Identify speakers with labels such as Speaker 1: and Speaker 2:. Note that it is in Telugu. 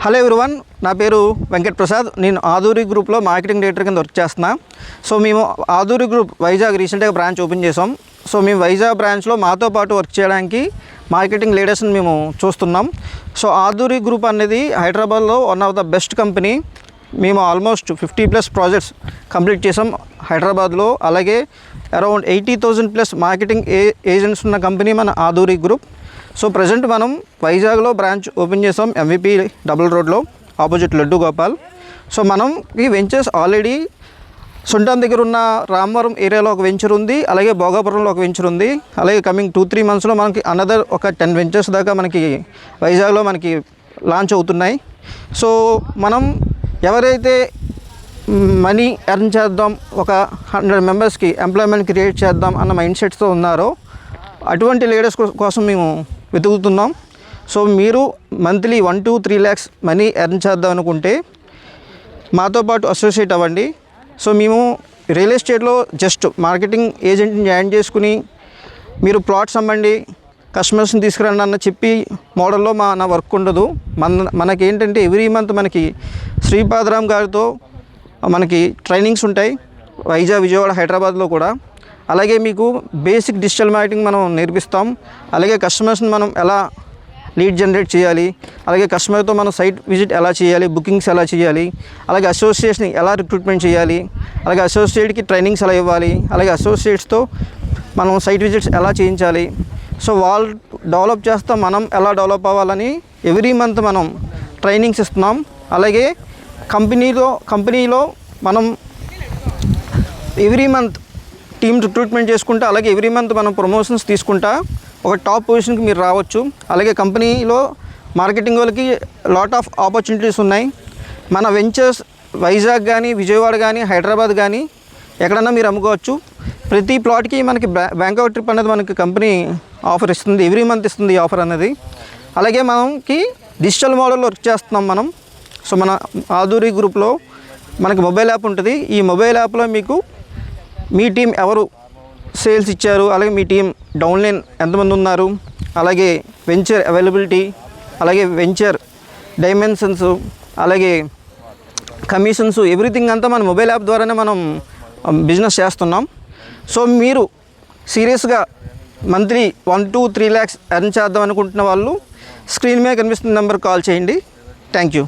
Speaker 1: హలో ఎవ్రీవన్, నా పేరు వెంకట్ ప్రసాద్. నేను ఆదూరి గ్రూప్లో మార్కెటింగ్ డైరెక్టర్ కింద వర్క్ చేస్తున్నా. సో మేము ఆదూరి గ్రూప్ వైజాగ్ రీసెంట్గా బ్రాంచ్ ఓపెన్ చేసాం. సో మేము వైజాగ్ బ్రాంచ్లో మాతో పాటు వర్క్ చేయడానికి మార్కెటింగ్ లీడర్స్ని మేము చూస్తున్నాం. సో ఆదూరి గ్రూప్ అనేది హైదరాబాద్లో one of the best company. మేము ఆల్మోస్ట్ 50+ ప్రాజెక్ట్స్ కంప్లీట్ చేసాం హైదరాబాద్లో. అలాగే అరౌండ్ 80,000+ మార్కెటింగ్ ఏజెంట్స్ ఉన్న కంపెనీ మన ఆదూరి గ్రూప్. సో ప్రజెంట్ మనం వైజాగ్లో బ్రాంచ్ ఓపెన్ చేసాం, MVP డబుల్ రోడ్లో ఆపోజిట్ లడ్డు గోపాల్. సో మనం ఈ వెంచర్స్ ఆల్రెడీ సుంటాన్ దగ్గర ఉన్న రామవరం ఏరియాలో ఒక వెంచర్ ఉంది, అలాగే భోగాపురంలో ఒక వెంచర్ ఉంది. అలాగే కమింగ్ 2-3 monthsలో మనకి అనదర్ ఒక 10 వెంచర్స్ దాకా మనకి వైజాగ్లో మనకి లాంచ్ అవుతున్నాయి. సో మనం ఎవరైతే మనీ ఎర్న్ చేద్దాం, ఒక 100 మెంబర్స్కి ఎంప్లాయ్మెంట్ క్రియేట్ చేద్దాం అన్న మైండ్ సెట్తో ఉన్నారో అటువంటి లీడర్స్ కోసం మేము వెతుకుతున్నాం. సో మీరు మంత్లీ 1-3 lakhs మనీ ఎర్న్ చేద్దాం అనుకుంటే మాతో పాటు అసోసియేట్ అవ్వండి. సో మేము రియల్ ఎస్టేట్లో జస్ట్ మార్కెటింగ్ ఏజెంట్ని జాయిన్ చేసుకుని మీరు ప్లాట్స్ అమ్మండి, కస్టమర్స్ని తీసుకురండి అన్న చెప్పి మోడల్లో నా వర్క్ ఉండదు. మనకేంటంటే ఎవ్రీ మంత్ మనకి శ్రీపాదరామ్ గారితో మనకి ట్రైనింగ్స్ ఉంటాయి వైజాగ్, విజయవాడ, హైదరాబాద్లో కూడా. అలాగే మీకు బేసిక్ డిజిటల్ మార్కెటింగ్ మనం నేర్పిస్తాం. అలాగే కస్టమర్స్ని మనం ఎలా లీడ్ జనరేట్ చేయాలి, అలాగే కస్టమర్తో మనం సైట్ విజిట్ ఎలా చేయాలి, బుకింగ్స్ ఎలా చేయాలి, అలాగే అసోసియేట్స్ని ఎలా రిక్రూట్మెంట్ చేయాలి, అలాగే అసోసియేట్కి ట్రైనింగ్స్ ఎలా ఇవ్వాలి, అలాగే అసోసియేట్స్తో మనం సైట్ విజిట్స్ ఎలా చేయించాలి. సో వాళ్ళు డెవలప్ చేస్తాం, మనం ఎలా డెవలప్ అవ్వాలని ఎవ్రీ మంత్ మనం ట్రైనింగ్స్ ఇస్తున్నాం. అలాగే కంపెనీలో మనం ఎవ్రీ మంత్ టీమ్ రిక్రూట్మెంట్ చేసుకుంటా, అలాగే ఎవ్రీ మంత్ మనం ప్రమోషన్స్ తీసుకుంటా ఒక టాప్ పొజిషన్కి మీరు రావచ్చు. అలాగే కంపెనీలో మార్కెటింగ్ వాళ్ళకి లాట్ ఆఫ్ ఆపర్చునిటీస్ ఉన్నాయి. మన వెంచర్స్ వైజాగ్ కానీ, విజయవాడ కానీ, హైదరాబాద్ కానీ ఎక్కడన్నా మీరు అమ్ముకోవచ్చు. ప్రతి ప్లాట్కి మనకి బ్యాంకాక్ ట్రిప్ అనేది మనకి కంపెనీ ఆఫర్ ఇస్తుంది, ఎవ్రీ మంత్ ఇస్తుంది ఈ ఆఫర్ అనేది. అలాగే మనకి డిజిటల్ మోడల్లో వర్క్ చేస్తున్నాం మనం. సో మన ఆదూరి గ్రూప్లో మనకి మొబైల్ యాప్ ఉంటుంది. ఈ మొబైల్ యాప్లో మీకు మీ టీం ఎవరు సేల్స్ ఇచ్చారు, అలాగే మీ టీం డౌన్లైన్ ఎంతమంది ఉన్నారు, అలాగే వెంచర్ అవైలబిలిటీ, అలాగే వెంచర్ డైమెన్షన్స్, అలాగే కమిషన్స్, ఎవ్రీథింగ్ అంతా మన మొబైల్ యాప్ ద్వారానే మనం బిజినెస్ చేస్తున్నాం. సో మీరు సీరియస్గా మంత్లీ 1-3 lakhs ఎర్న్ చేద్దాం అనుకుంటున్న వాళ్ళు స్క్రీన్ మీద కనిపిస్తున్న నెంబర్ కాల్ చేయండి. Thank you.